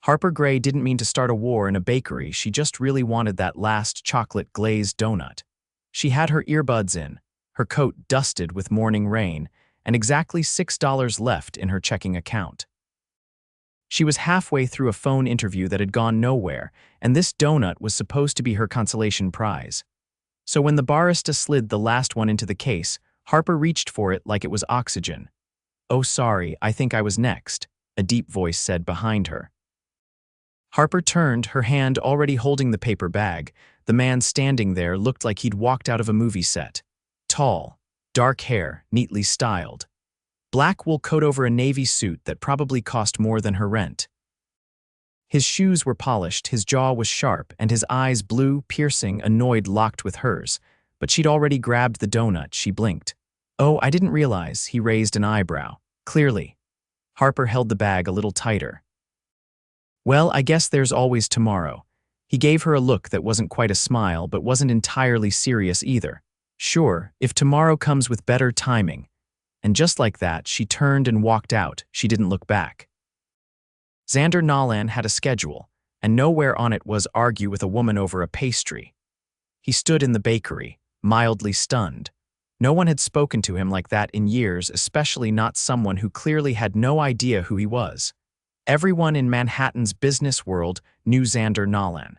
Harper Grey didn't mean to start a war in a bakery, she just really wanted that last chocolate glazed donut. She had her earbuds in, her coat dusted with morning rain, and exactly $6 left in her checking account. She was halfway through a phone interview that had gone nowhere, and this donut was supposed to be her consolation prize. So when the barista slid the last one into the case, Harper reached for it like it was oxygen. "Oh, sorry, I think I was next," a deep voice said behind her. Harper turned, her hand already holding the paper bag. The man standing there looked like he'd walked out of a movie set. Tall, dark hair, neatly styled. Black wool coat over a navy suit that probably cost more than her rent. His shoes were polished, his jaw was sharp, and his eyes blue, piercing, annoyed, locked with hers. But she'd already grabbed the donut. She blinked. "Oh, I didn't realize," he raised an eyebrow. "Clearly." Harper held the bag a little tighter. "Well, I guess there's always tomorrow." He gave her a look that wasn't quite a smile, but wasn't entirely serious either. "Sure, if tomorrow comes with better timing." And just like that, she turned and walked out. She didn't look back. Xander Nolan had a schedule, and nowhere on it was argue with a woman over a pastry. He stood in the bakery, mildly stunned. No one had spoken to him like that in years, especially not someone who clearly had no idea who he was. Everyone in Manhattan's business world knew Xander Nolan.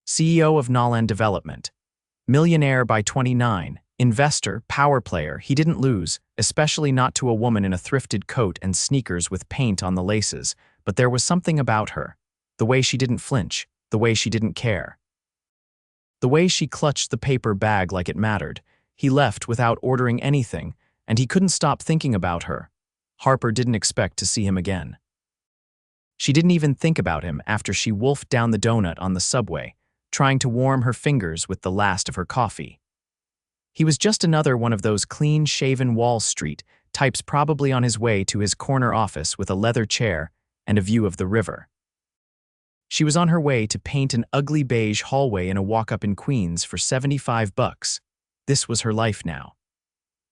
CEO of Nolan Development. Millionaire by 29, investor, power player, he didn't lose, especially not to a woman in a thrifted coat and sneakers with paint on the laces, but there was something about her. The way she didn't flinch, the way she didn't care. The way she clutched the paper bag like it mattered. He left without ordering anything, and he couldn't stop thinking about her. Harper didn't expect to see him again. She didn't even think about him after she wolfed down the donut on the subway, trying to warm her fingers with the last of her coffee. He was just another one of those clean-shaven Wall Street types, probably on his way to his corner office with a leather chair and a view of the river. She was on her way to paint an ugly beige hallway in a walk-up in Queens for $75. This was her life now.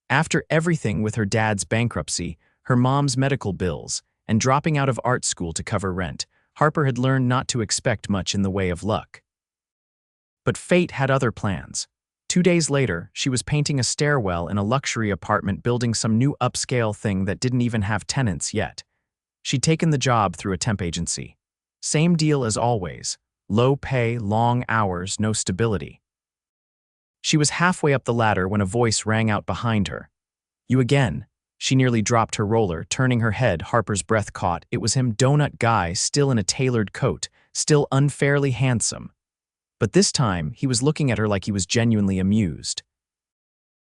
After everything with her dad's bankruptcy, her mom's medical bills, and dropping out of art school to cover rent, Harper had learned not to expect much in the way of luck. But fate had other plans. 2 days later, she was painting a stairwell in a luxury apartment building some new upscale thing that didn't even have tenants yet. She'd taken the job through a temp agency. Same deal as always. Low pay, long hours, no stability. She was halfway up the ladder when a voice rang out behind her. "You again." She nearly dropped her roller, turning her head. Harper's breath caught. It was him, Doughnut guy, still in a tailored coat, still unfairly handsome. But this time, he was looking at her like he was genuinely amused.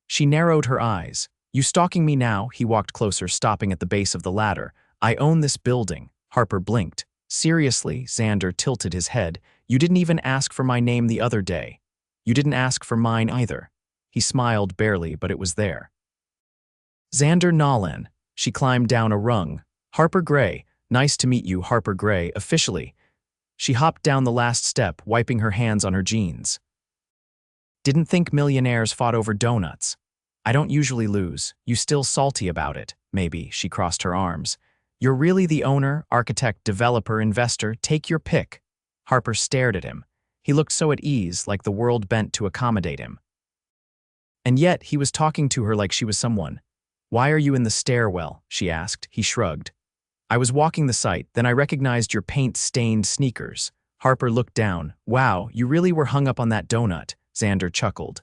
She narrowed her eyes. "You stalking me now?" He walked closer, stopping at the base of the ladder. "I own this building." Harper blinked. "Seriously?" Xander tilted his head. "You didn't even ask for my name the other day. You didn't ask for mine either." He smiled barely, but it was there. "Xander Nolan." She climbed down a rung. "Harper Grey. Nice to meet you, Harper Grey, officially." She hopped down the last step, wiping her hands on her jeans. "Didn't think millionaires fought over donuts. I don't usually lose. You still salty about it?" "Maybe." She crossed her arms. "You're really the owner, architect, developer, investor? Take your pick." Harper stared at him. He looked so at ease, like the world bent to accommodate him. And yet, he was talking to her like she was someone. "Why are you in the stairwell?" she asked. He shrugged. "I was walking the site, then I recognized your paint-stained sneakers." Harper looked down. "Wow, you really were hung up on that donut," Xander chuckled.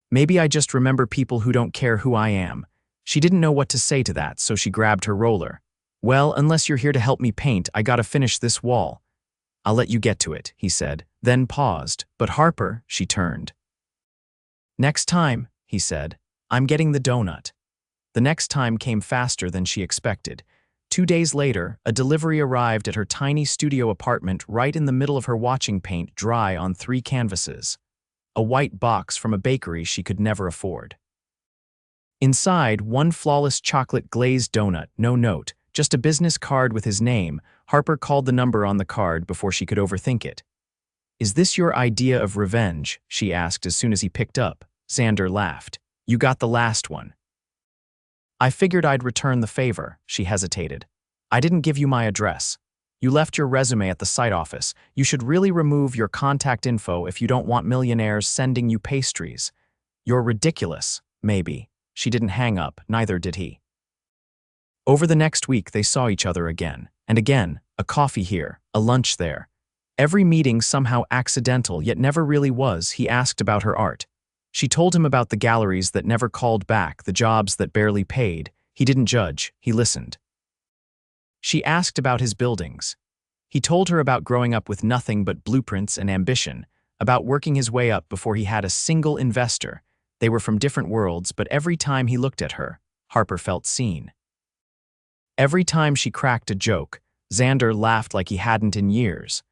"Maybe I just remember people who don't care who I am." She didn't know what to say to that, so she grabbed her roller. "Well, unless you're here to help me paint, I gotta finish this wall." "I'll let you get to it," he said, then paused. "But Harper," she turned. "Next time," he said, "I'm getting the donut." The next time came faster than she expected. 2 days later, a delivery arrived at her tiny studio apartment right in the middle of her watching paint dry on 3 canvases. A white box from a bakery she could never afford. Inside, one flawless chocolate glazed donut, no note, just a business card with his name. Harper called the number on the card before she could overthink it. "Is this your idea of revenge?" she asked as soon as he picked up. Xander laughed. "You got the last one." "I figured I'd return the favor," she hesitated. "I didn't give you my address." You left your resume at the site office. You should really remove your contact info if you don't want millionaires sending you pastries. You're ridiculous, maybe. She didn't hang up, neither did he. Over the next week, they saw each other again, and again, a coffee here, a lunch there. Every meeting somehow accidental, yet never really was. He asked about her art. She told him about the galleries that never called back, the jobs that barely paid. He didn't judge, he listened. She asked about his buildings. He told her about growing up with nothing but blueprints and ambition, about working his way up before he had a single investor. They were from different worlds, but every time he looked at her, Harper felt seen. Every time she cracked a joke, Xander laughed like he hadn't in years.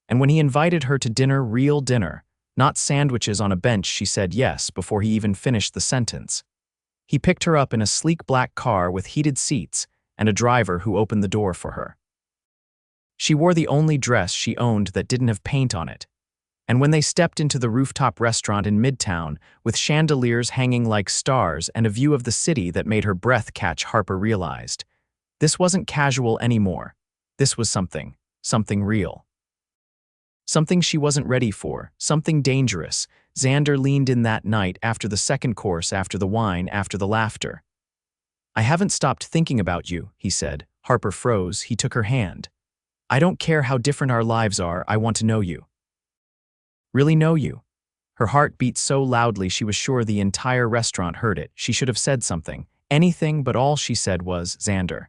And when he invited her to dinner, real dinner, not sandwiches on a bench, she said yes before he even finished the sentence. He picked her up in a sleek black car with heated seats and a driver who opened the door for her. She wore the only dress she owned that didn't have paint on it. And when they stepped into the Rooftop restaurant in Midtown, with chandeliers hanging like stars and a view of the city that made her breath catch, Harper realized. This wasn't casual anymore. This was something real. Something she wasn't ready for, something dangerous. Xander leaned in that night after the second course, after the wine, after the laughter. "I haven't stopped thinking about you," he said. Harper froze. He took her hand. "I don't care how different our lives are, I want to know you." "Really know you?" Her heart beat so loudly she was sure the entire restaurant heard it. She should have said something, anything, but all she said was, "Xander."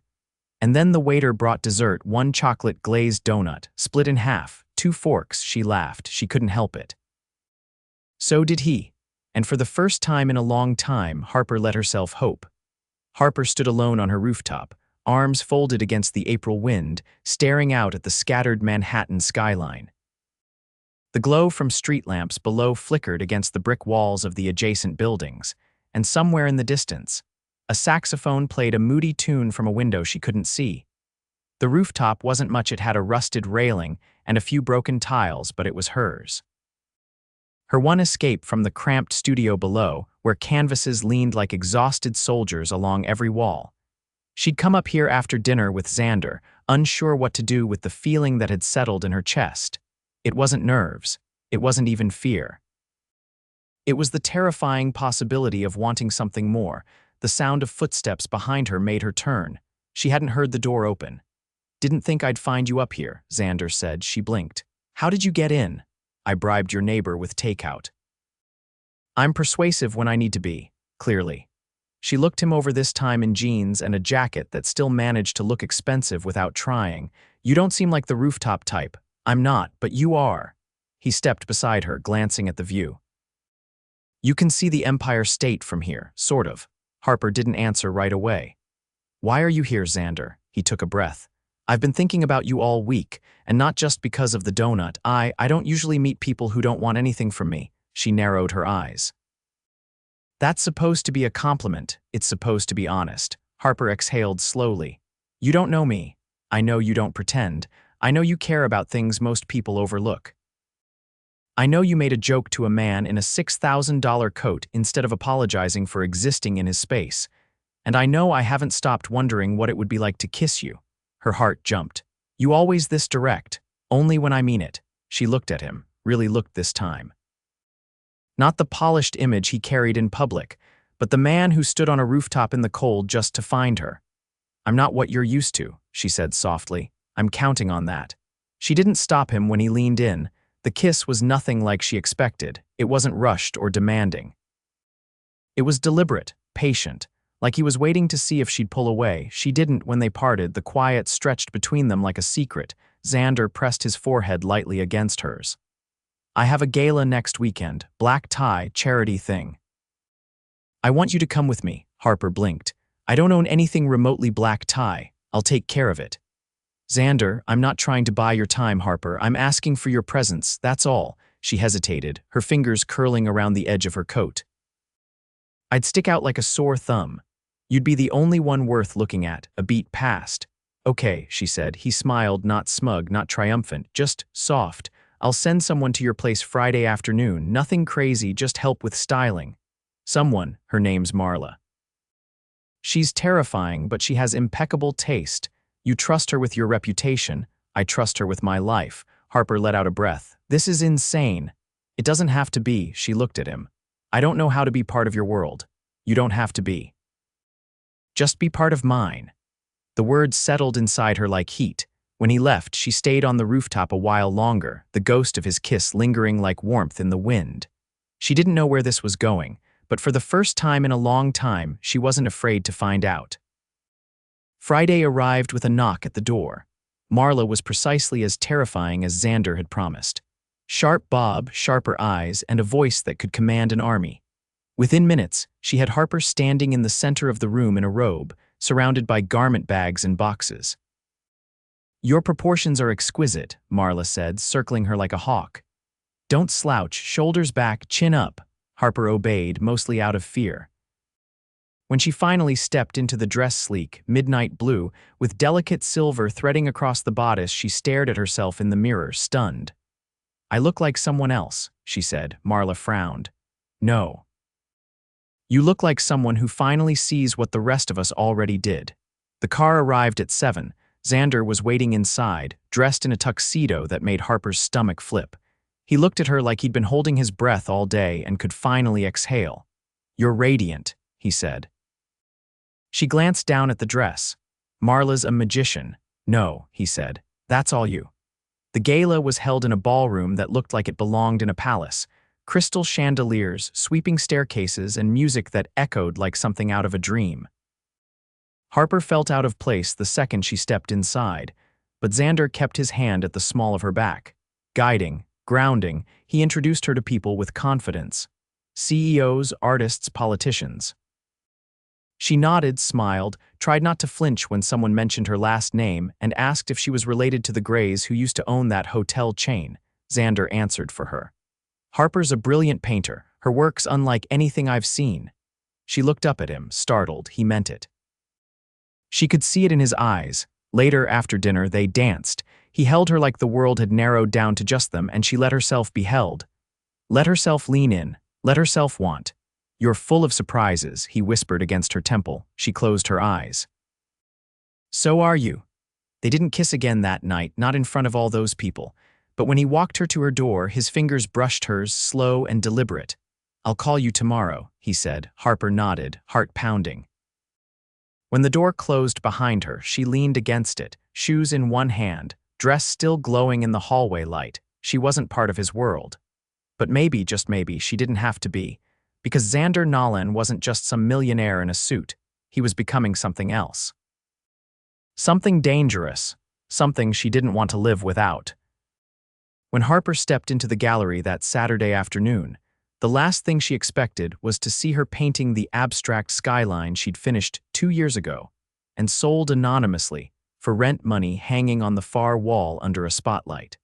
And then the waiter brought dessert, one chocolate glazed donut, split in half, 2 forks. She laughed. She couldn't help it. So did he. And for the first time in a long time, Harper let herself hope. Harper stood alone on her rooftop, arms folded against the April wind, staring out at the scattered Manhattan skyline. The glow from street lamps below flickered against the brick walls of the adjacent buildings, and somewhere in the distance, a saxophone played a moody tune from a window she couldn't see. The rooftop wasn't much. It had a rusted railing and a few broken tiles, but it was hers. Her one escape from the cramped studio below, where canvases leaned like exhausted soldiers along every wall. She'd come up here after dinner with Xander, unsure what to do with the feeling that had settled in her chest. It wasn't nerves. It wasn't even fear. It was the terrifying possibility of wanting something more. The sound of footsteps behind her made her turn. She hadn't heard the door open. "Didn't think I'd find you up here," Xander said. She blinked. "How did you get in?" "I bribed your neighbor with takeout." "I'm persuasive when I need to be, clearly." She looked him over, this time in jeans and a jacket that still managed to look expensive without trying. "You don't seem like the Rooftop type." "I'm not, but you are." He stepped beside her, glancing at the view. "You can see the Empire State from here, sort of." Harper didn't answer right away. "Why are you here, Xander?" He took a breath. "I've been thinking about you all week, and not just because of the donut. I don't usually meet people who don't want anything from me." She narrowed her eyes. "That's supposed to be a compliment. It's supposed to be honest." Harper exhaled slowly. "You don't know me. I know you don't pretend. I know you care about things most people overlook. I know you made a joke to a man in a $6,000 coat instead of apologizing for existing in his space. And I know I haven't stopped wondering what it would be like to kiss you." Her heart jumped. "You always this direct, only when I mean it." She looked at him, really looked this time. Not the polished image he carried in public, but the man who stood on a rooftop in the cold just to find her. "I'm not what you're used to," she said softly. "I'm counting on that." She didn't stop him when he leaned in. The kiss was nothing like she expected. It wasn't rushed or demanding. It was deliberate, patient, like he was waiting to see if she'd pull away. She didn't when they parted. The quiet stretched between them like a secret. Xander pressed his forehead lightly against hers. "I have a gala next weekend, black tie, charity thing. I want you to come with me." Harper blinked. "I don't own anything remotely black tie. I'll take care of it." "Xander, I'm not trying to buy your time, Harper. I'm asking for your presence, that's all." She hesitated, her fingers curling around the edge of her coat. "I'd stick out like a sore thumb. You'd be the only one worth looking at." A beat passed. "Okay," she said. He smiled, not smug, not triumphant, just soft. "I'll send someone to your place Friday afternoon. Nothing crazy, just help with styling." "Someone," her name's Marla. "She's terrifying, but she has impeccable taste. You trust her with your reputation. I trust her with my life. Harper let out a breath. This is insane. It doesn't have to be, she looked at him. I don't know how to be part of your world. You don't have to be. Just be part of mine. The words settled inside her like heat. When he left, she stayed on the rooftop a while longer, the ghost of his kiss lingering like warmth in the wind. She didn't know where this was going, but for the first time in a long time, she wasn't afraid to find out. Friday arrived with a knock at the door. Marla was precisely as terrifying as Xander had promised. Sharp bob, sharper eyes, and a voice that could command an army. Within minutes, she had Harper standing in the center of the room in a robe, surrounded by garment bags and boxes. Your proportions are exquisite, Marla said, circling her like a hawk. Don't slouch, shoulders back, chin up. Harper obeyed, mostly out of fear. When she finally stepped into the dress sleek, midnight blue, with delicate silver threading across the bodice, she stared at herself in the mirror, stunned. I look like someone else, she said. Marla frowned. No. You look like someone who finally sees what the rest of us already did. The car arrived at 7. Xander was waiting inside, dressed in a tuxedo that made Harper's stomach flip. He looked at her like he'd been holding his breath all day and could finally exhale. You're radiant, he said. She glanced down at the dress. Marla's a magician. No, he said. That's all you. The gala was held in a ballroom that looked like it belonged in a palace. Crystal chandeliers, sweeping staircases, and music that echoed like something out of a dream. Harper felt out of place the second she stepped inside, but Xander kept his hand at the small of her back. Guiding, grounding, he introduced her to people with confidence. CEOs, artists, politicians. She nodded, smiled, tried not to flinch when someone mentioned her last name, and asked if she was related to the Greys who used to own that hotel chain. Xander answered for her. Harper's a brilliant painter. Her work's unlike anything I've seen. She looked up at him, startled. He meant it. She could see it in his eyes. Later, after dinner, they danced. He held her like the world had narrowed down to just them, and she let herself be held. Let herself lean in. Let herself want. You're full of surprises, he whispered against her temple. She closed her eyes. So are you. They didn't kiss again that night, not in front of all those people. But when he walked her to her door, his fingers brushed hers, slow and deliberate. I'll call you tomorrow, he said. Harper nodded, heart pounding. When the door closed behind her, she leaned against it, shoes in one hand, dress still glowing in the hallway light. She wasn't part of his world. But maybe, just maybe, she didn't have to be. Because Xander Nolan wasn't just some millionaire in a suit. He was becoming something else. Something dangerous. Something she didn't want to live without. When Harper stepped into the gallery that Saturday afternoon, the last thing she expected was to see her painting the abstract skyline she'd finished 2 years ago and sold anonymously for rent money hanging on the far wall under a spotlight.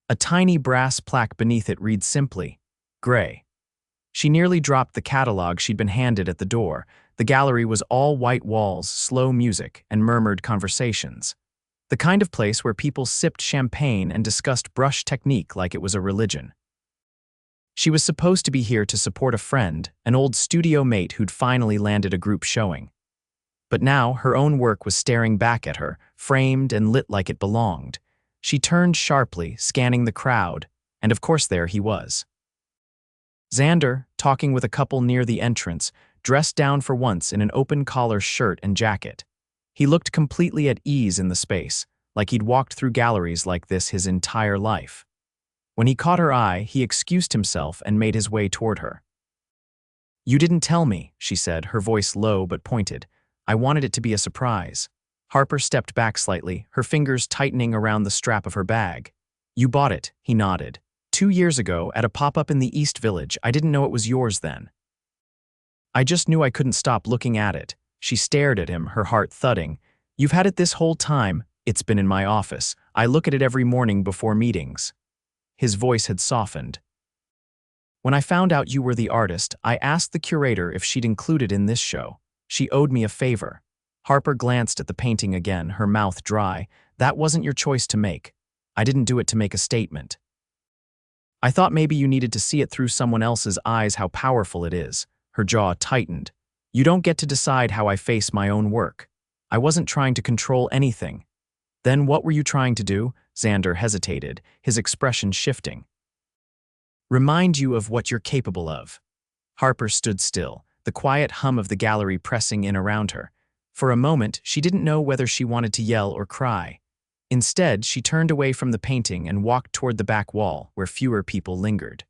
A tiny brass plaque beneath it read simply, Grey. She nearly dropped the catalog she'd been handed at the door. The gallery was all white walls, slow music, and murmured conversations. The kind of place where people sipped champagne and discussed brush technique like it was a religion. She was supposed to be here to support a friend, an old studio mate who'd finally landed a group showing. But now her own work was staring back at her, framed and lit like it belonged. She turned sharply, scanning the crowd, and of course there he was. Xander, talking with a couple near the entrance, dressed down for once in an open-collar shirt and jacket. He looked completely at ease in the space, like he'd walked through galleries like this his entire life. When he caught her eye, he excused himself and made his way toward her. You didn't tell me, she said, her voice low but pointed. I wanted it to be a surprise. Harper stepped back slightly, her fingers tightening around the strap of her bag. You bought it, he nodded. 2 years ago, at a pop-up in the East Village. I didn't know it was yours then. I just knew I couldn't stop looking at it. She stared at him, her heart thudding. You've had it this whole time. It's been in my office. I look at it every morning before meetings. His voice had softened. When I found out you were the artist, I asked the curator if she'd include it in this show. She owed me a favor. Harper glanced at the painting again, her mouth dry. That wasn't your choice to make. I didn't do it to make a statement. I thought maybe you needed to see it through someone else's eyes how powerful it is. Her jaw tightened. You don't get to decide how I face my own work. I wasn't trying to control anything. Then what were you trying to do? Xander hesitated, his expression shifting. Remind you of what you're capable of. Harper stood still, the quiet hum of the gallery pressing in around her. For a moment, she didn't know whether she wanted to yell or cry. Instead, she turned away from the painting and walked toward the back wall, where fewer people lingered.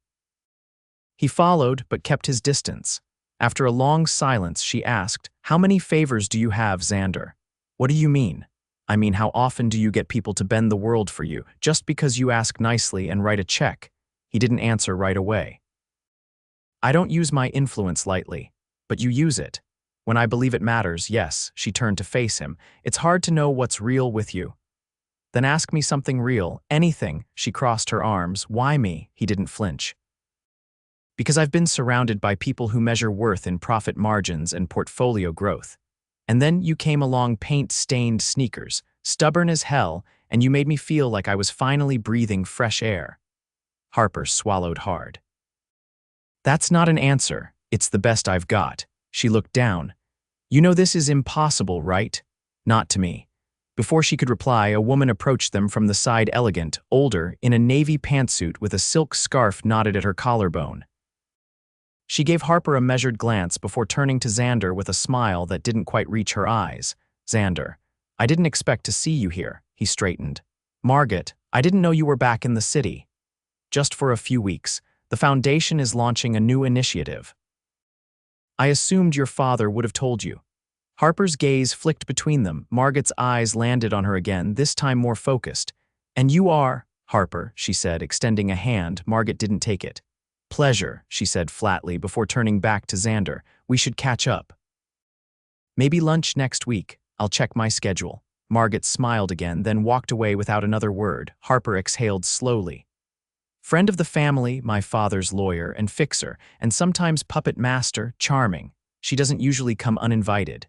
He followed, but kept his distance. After a long silence, she asked, "How many favors do you have, Xander?" "What do you mean?" "I mean, how often do you get people to bend the world for you, just because you ask nicely and write a check?" He didn't answer right away. "I don't use my influence lightly, but you use it. When I believe it matters, yes." She turned to face him. "It's hard to know what's real with you." "Then ask me something real, anything." She crossed her arms. "Why me?" He didn't flinch. "Because I've been surrounded by people who measure worth in profit margins and portfolio growth. And then you came along paint-stained sneakers, stubborn as hell, and you made me feel like I was finally breathing fresh air." Harper swallowed hard. "That's not an answer. It's the best I've got." She looked down. "You know this is impossible, right?" "Not to me." Before she could reply, a woman approached them from the side, elegant, older, in a navy pantsuit with a silk scarf knotted at her collarbone. She gave Harper a measured glance before turning to Xander with a smile that didn't quite reach her eyes. "Xander, I didn't expect to see you here." He straightened. "Margaret, I didn't know you were back in the city." "Just for a few weeks. The foundation is launching a new initiative." "I assumed your father would have told you." Harper's gaze flicked between them. Margaret's eyes landed on her again, this time more focused. "And you are—" "Harper," she said, extending a hand. Margaret didn't take it. "Pleasure," she said flatly before turning back to Xander. "We should catch up. Maybe lunch next week. I'll check my schedule." Margaret smiled again, then walked away without another word. Harper exhaled slowly. "Friend of the family, my father's lawyer and fixer, and sometimes puppet master, charming. She doesn't usually come uninvited."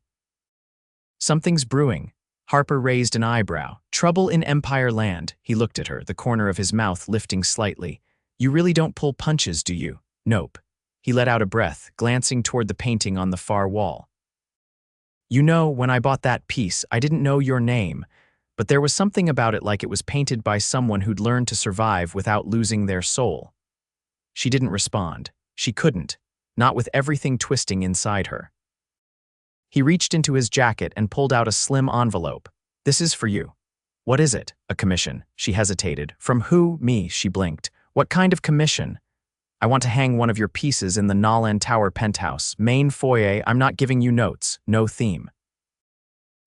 "Something's brewing." Harper raised an eyebrow. "Trouble in Empire Land." He looked at her, the corner of his mouth lifting slightly. "You really don't pull punches, do you?" "Nope." He let out a breath, glancing toward the painting on the far wall. "You know, when I bought that piece, I didn't know your name, but there was something about it like it was painted by someone who'd learned to survive without losing their soul." She didn't respond. She couldn't, not with everything twisting inside her. He reached into his jacket and pulled out a slim envelope. "This is for you." "What is it?" "A commission." She hesitated. "From who?" "Me." She blinked. "What kind of commission?" "I want to hang one of your pieces in the Nolan Tower penthouse. Main foyer. I'm not giving you notes. No theme.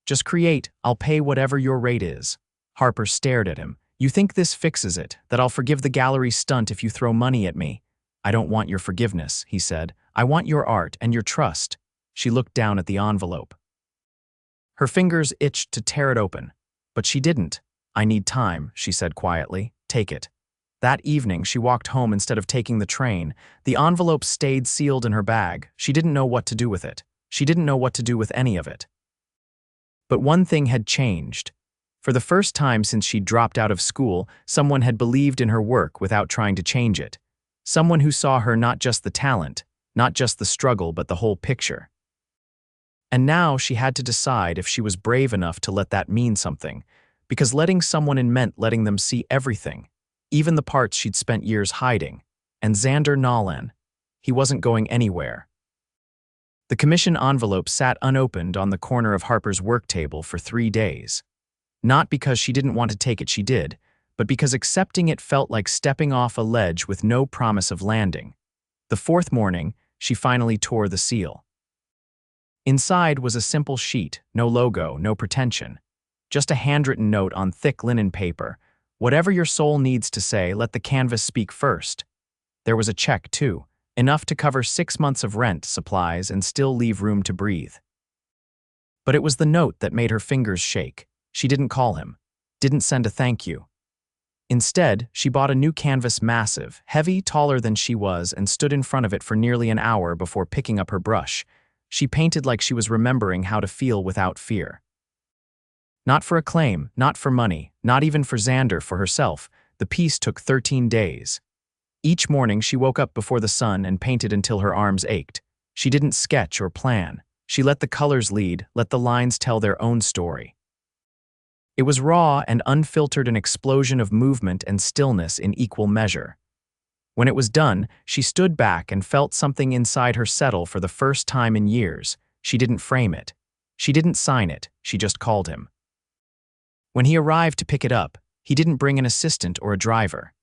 Just create. I'll pay whatever your rate is." Harper stared at him. "You think this fixes it, that I'll forgive the gallery stunt if you throw money at me?" "I don't want your forgiveness," he said. "I want your art and your trust." She looked down at the envelope. Her fingers itched to tear it open, but she didn't. "I need time," she said quietly. "Take it." That evening, she walked home instead of taking the train. The envelope stayed sealed in her bag. She didn't know what to do with it. She didn't know what to do with any of it. But one thing had changed. For the first time since she'd dropped out of school, someone had believed in her work without trying to change it. Someone who saw her not just the talent, not just the struggle, but the whole picture. And now she had to decide if she was brave enough to let that mean something, because letting someone in meant letting them see everything, even the parts she'd spent years hiding. And Xander Nolan, he wasn't going anywhere. The commission envelope sat unopened on the corner of Harper's work table for 3 days. Not because she didn't want to take it, she did, but because accepting it felt like stepping off a ledge with no promise of landing. The 4th morning, she finally tore the seal. Inside was a simple sheet, no logo, no pretension. Just a handwritten note on thick linen paper. "Whatever your soul needs to say, let the canvas speak first." There was a check, too, enough to cover 6 months of rent, supplies, and still leave room to breathe. But it was the note that made her fingers shake. She didn't call him, didn't send a thank you. Instead, she bought a new canvas, massive, heavy, taller than she was, and stood in front of it for nearly an hour before picking up her brush. She painted like she was remembering how to feel without fear. Not for acclaim, not for money, not even for Xander, for herself. The piece took 13 days. Each morning she woke up before the sun and painted until her arms ached. She didn't sketch or plan. She let the colors lead, let the lines tell their own story. It was raw and unfiltered, an explosion of movement and stillness in equal measure. When it was done, she stood back and felt something inside her settle for the first time in years. She didn't frame it. She didn't sign it, she just called him. When he arrived to pick it up, he didn't bring an assistant or a driver.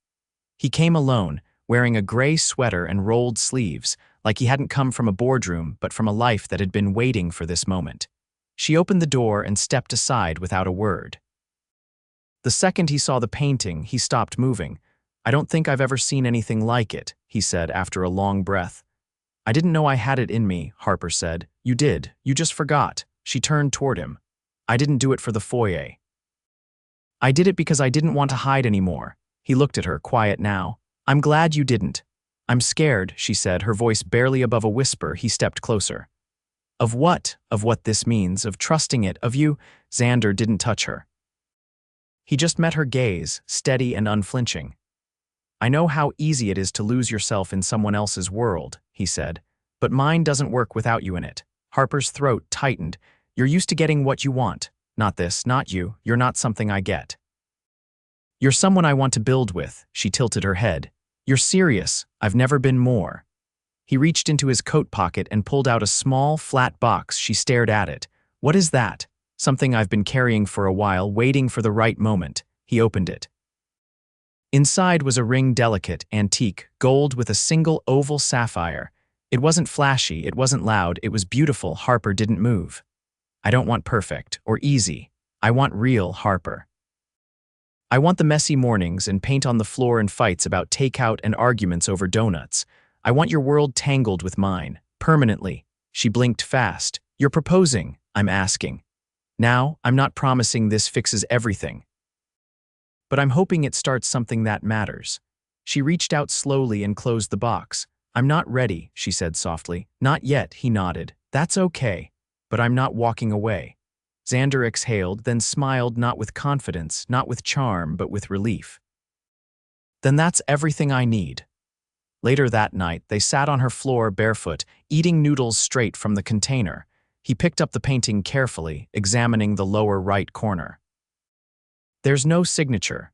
He came alone, wearing a gray sweater and rolled sleeves, like he hadn't come from a boardroom but from a life that had been waiting for this moment. She opened the door and stepped aside without a word. The second he saw the painting, he stopped moving. "I don't think I've ever seen anything like it," he said after a long breath. "I didn't know I had it in me," Harper said. "You did. You just forgot." She turned toward him. "I didn't do it for the foyer. I did it because I didn't want to hide anymore." He looked at her, quiet now. "I'm glad you didn't." "I'm scared," she said, her voice barely above a whisper. He stepped closer. "Of what? Of what this means, of trusting it, of you?" Xander didn't touch her. He just met her gaze, steady and unflinching. "I know how easy it is to lose yourself in someone else's world," he said, "but mine doesn't work without you in it." Harper's throat tightened. "You're used to getting what you want. Not this, not you. You're not something I get. You're someone I want to build with." She tilted her head. "You're serious. I've never been more." He reached into his coat pocket and pulled out a small, flat box. She stared at it. "What is that?" "Something I've been carrying for a while, waiting for the right moment." He opened it. Inside was a ring, delicate, antique, gold with a single oval sapphire. It wasn't flashy, it wasn't loud, it was beautiful. Harper didn't move. "I don't want perfect or easy. I want real, Harper. I want the messy mornings and paint on the floor and fights about takeout and arguments over donuts. I want your world tangled with mine, permanently." She blinked fast. "You're proposing," I'm asking. "Now, I'm not promising this fixes everything. But I'm hoping it starts something that matters." She reached out slowly and closed the box. "I'm not ready," she said softly. "Not yet," he nodded. "That's okay. But I'm not walking away." Xander exhaled, then smiled, not with confidence, not with charm, but with relief. "Then that's everything I need." Later that night, they sat on her floor barefoot, eating noodles straight from the container. He picked up the painting carefully, examining the lower right corner. "There's no signature.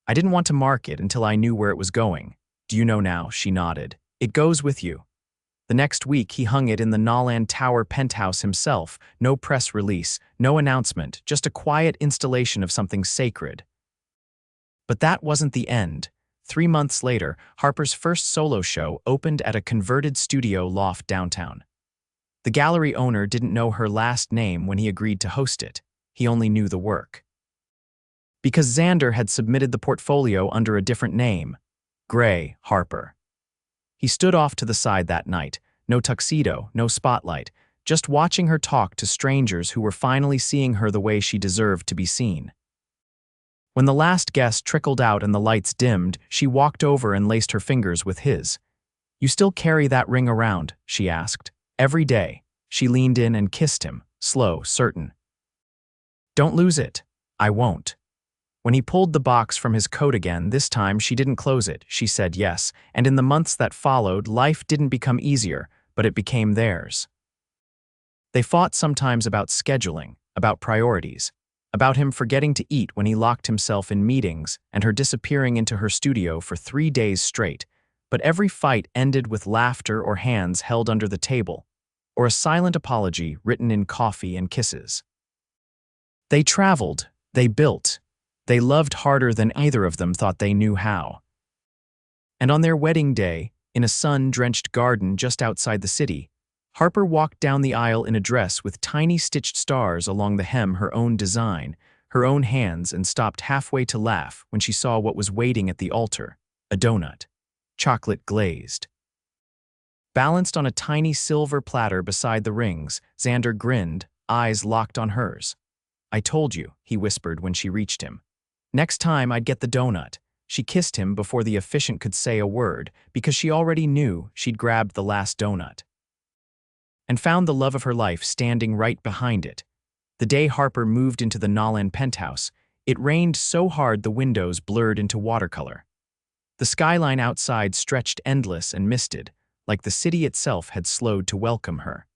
I didn't want to mark it until I knew where it was going." "Do you know now?" She nodded. "It goes with you." The next week, he hung it in the Nolan Tower penthouse himself. No press release, no announcement, just a quiet installation of something sacred. But that wasn't the end. 3 months later, Harper's first solo show opened at a converted studio loft downtown. The gallery owner didn't know her last name when he agreed to host it. He only knew the work. Because Xander had submitted the portfolio under a different name, Grey Harper. He stood off to the side that night, no tuxedo, no spotlight, just watching her talk to strangers who were finally seeing her the way she deserved to be seen. When the last guest trickled out and the lights dimmed, she walked over and laced her fingers with his. "You still carry that ring around?" she asked. "Every day." She leaned in and kissed him, slow, certain. "Don't lose it." "I won't." When he pulled the box from his coat again, this time she didn't close it. She said yes, and in the months that followed, life didn't become easier, but it became theirs. They fought sometimes about scheduling, about priorities, about him forgetting to eat when he locked himself in meetings and her disappearing into her studio for 3 days straight. But every fight ended with laughter or hands held under the table, or a silent apology written in coffee and kisses. They traveled, they built, they loved harder than either of them thought they knew how. And on their wedding day, in a sun-drenched garden just outside the city, Harper walked down the aisle in a dress with tiny stitched stars along the hem, her own design, her own hands, and stopped halfway to laugh when she saw what was waiting at the altar, a donut, chocolate glazed. Balanced on a tiny silver platter beside the rings, Xander grinned, eyes locked on hers. "I told you," he whispered when she reached him. "Next time I'd get the donut." She kissed him before the officiant could say a word, because she already knew she'd grabbed the last donut. And found the love of her life standing right behind it. The day Harper moved into the Nolan penthouse, it rained so hard the windows blurred into watercolor. The skyline outside stretched endless and misted, like the city itself had slowed to welcome her.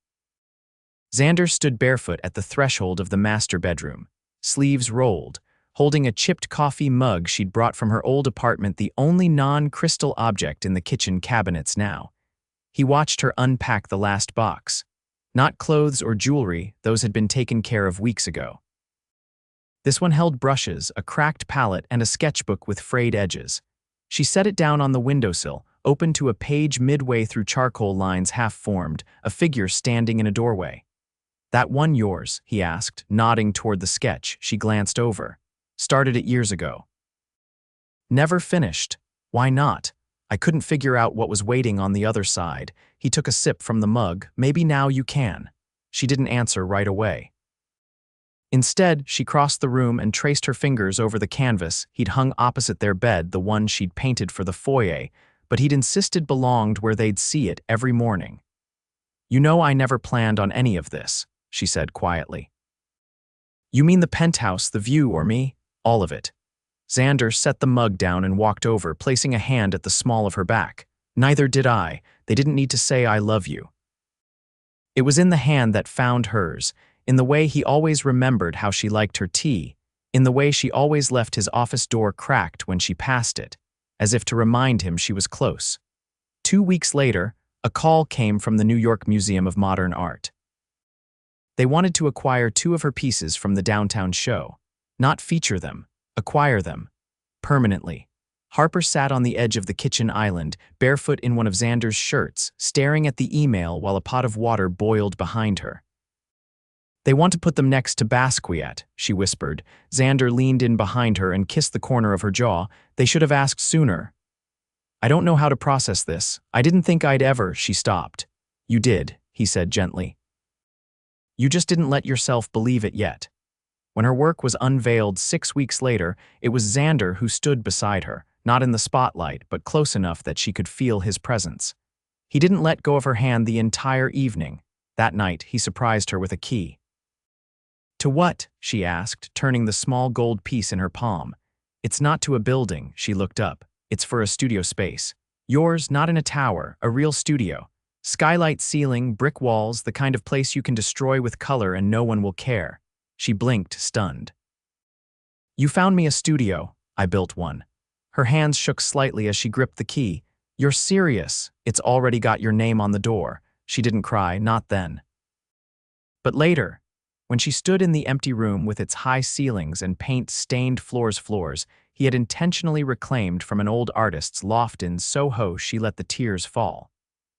Xander stood barefoot at the threshold of the master bedroom. sleeves rolled, holding a chipped coffee mug she'd brought from her old apartment, the only non-crystal object in the kitchen cabinets now. He watched her unpack the last box. Not clothes or jewelry, those had been taken care of weeks ago. This one held brushes, a cracked palette, and a sketchbook with frayed edges. She set it down on the windowsill, open to a page midway through, charcoal lines half-formed, a figure standing in a doorway. "That one yours?" he asked, nodding toward the sketch she glanced over. "Started it years ago." "Never finished. Why not?" "I couldn't figure out what was waiting on the other side." He took a sip from the mug. "Maybe now you can." She didn't answer right away. Instead, she crossed the room and traced her fingers over the canvas he'd hung opposite their bed, the one she'd painted for the foyer, but he'd insisted belonged where they'd see it every morning. "You know I never planned on any of this," she said quietly. "You mean the penthouse, the view, or me?" "All of it." Xander set the mug down and walked over, placing a hand at the small of her back. "Neither did I. They didn't need to say I love you." It was in the hand that found hers, in the way he always remembered how she liked her tea, in the way she always left his office door cracked when she passed it, as if to remind him she was close. 2 weeks later, a call came from the New York Museum of Modern Art. They wanted to acquire 2 of her pieces from the downtown show. Not feature them, acquire them. Permanently. Harper sat on the edge of the kitchen island, barefoot in one of Xander's shirts, staring at the email while a pot of water boiled behind her. "They want to put them next to Basquiat," she whispered. Xander leaned in behind her and kissed the corner of her jaw. "They should have asked sooner." "I don't know how to process this. I didn't think I'd ever." She stopped. "You did," he said gently. "You just didn't let yourself believe it yet." When her work was unveiled 6 weeks later, it was Xander who stood beside her, not in the spotlight, but close enough that she could feel his presence. He didn't let go of her hand the entire evening. That night, he surprised her with a key. "To what?" she asked, turning the small gold piece in her palm. "It's not to a building." She looked up. "It's for a studio space. Yours, not in a tower, a real studio. Skylight ceiling, brick walls, the kind of place you can destroy with color and no one will care." She blinked, stunned. "You found me a studio. I built one." Her hands shook slightly as she gripped the key. "You're serious. It's already got your name on the door." She didn't cry, not then. But later, when she stood in the empty room with its high ceilings and paint-stained floors he had intentionally reclaimed from an old artist's loft in Soho, she let the tears fall.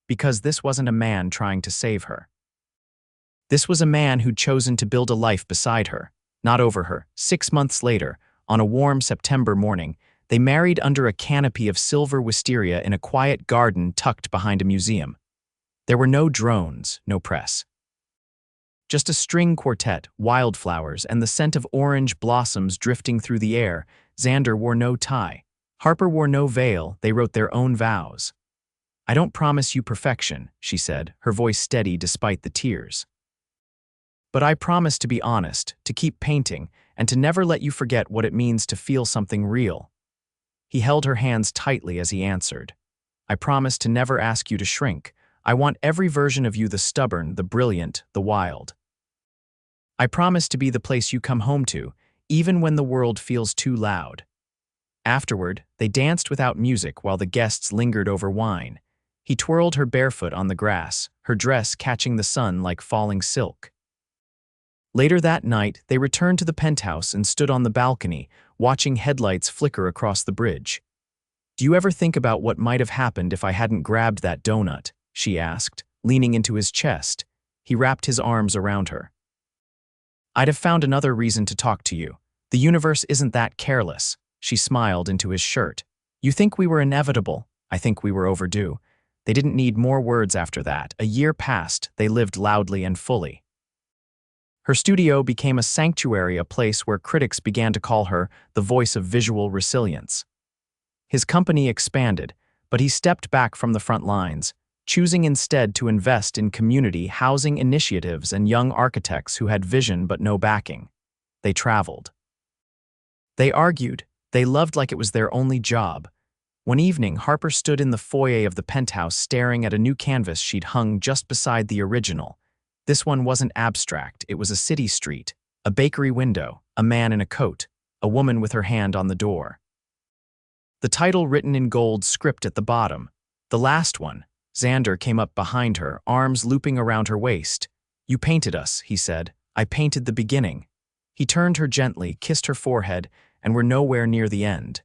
Because this wasn't a man trying to save her. This was a man who'd chosen to build a life beside her, not over her. 6 months later, on a warm September morning, they married under a canopy of silver wisteria in a quiet garden tucked behind a museum. There were no drones, no press. Just a string quartet, wildflowers, and the scent of orange blossoms drifting through the air. Xander wore no tie. Harper wore no veil. They wrote their own vows. "I don't promise you perfection," she said, her voice steady despite the tears. "But I promise to be honest, to keep painting, and to never let you forget what it means to feel something real." He held her hands tightly as he answered. "I promise to never ask you to shrink. I want every version of you, the stubborn, the brilliant, the wild. I promise to be the place you come home to, even when the world feels too loud." Afterward, they danced without music while the guests lingered over wine. He twirled her barefoot on the grass, her dress catching the sun like falling silk. Later that night, they returned to the penthouse and stood on the balcony, watching headlights flicker across the bridge. "Do you ever think about what might have happened if I hadn't grabbed that donut?" she asked, leaning into his chest. He wrapped his arms around her. "I'd have found another reason to talk to you. The universe isn't that careless." She smiled into his shirt. "You think we were inevitable. I think we were overdue." They didn't need more words after that. A year passed, they lived loudly and fully. Her studio became a sanctuary, a place where critics began to call her the voice of visual resilience. His company expanded, but he stepped back from the front lines, choosing instead to invest in community housing initiatives and young architects who had vision but no backing. They traveled. They argued. They loved like it was their only job. One evening, Harper stood in the foyer of the penthouse staring at a new canvas she'd hung just beside the original. This one wasn't abstract, it was a city street. A bakery window, a man in a coat, a woman with her hand on the door. The title written in gold script at the bottom. The last one. Xander came up behind her, arms looping around her waist. "You painted us," he said. "I painted the beginning." He turned her gently, kissed her forehead, and were nowhere near the end.